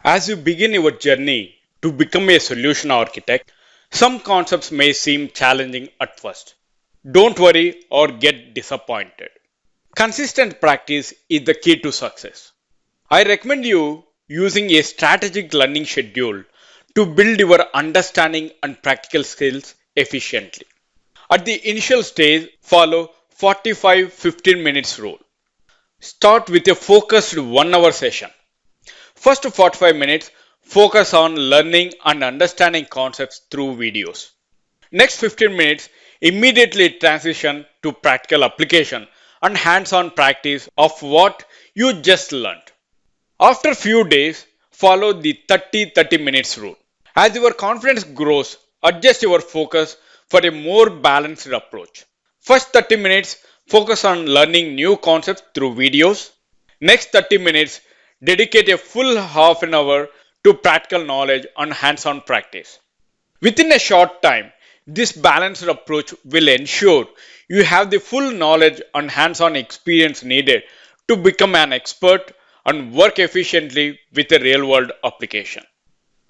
As you begin your journey to become a solution architect, some concepts may seem challenging at first. Don't worry or get disappointed. Consistent practice is the key to success. I recommend you using a strategic learning schedule to build your understanding and practical skills efficiently. At the initial stage, follow 45-15 minutes rule. Start with a focused 1 hour session. First 45 minutes, focus on learning and understanding concepts through videos. Next 15 minutes, immediately transition to practical application and hands-on practice of what you just learned. After few days, follow the 30-30 minutes rule. As your confidence grows, adjust your focus for a more balanced approach. First 30 minutes, focus on learning new concepts through videos. Next 30 minutes, dedicate a full half an hour to practical knowledge and hands-on practice. Within a short time, this balanced approach will ensure you have the full knowledge and hands-on experience needed to become an expert and work efficiently with a real-world application.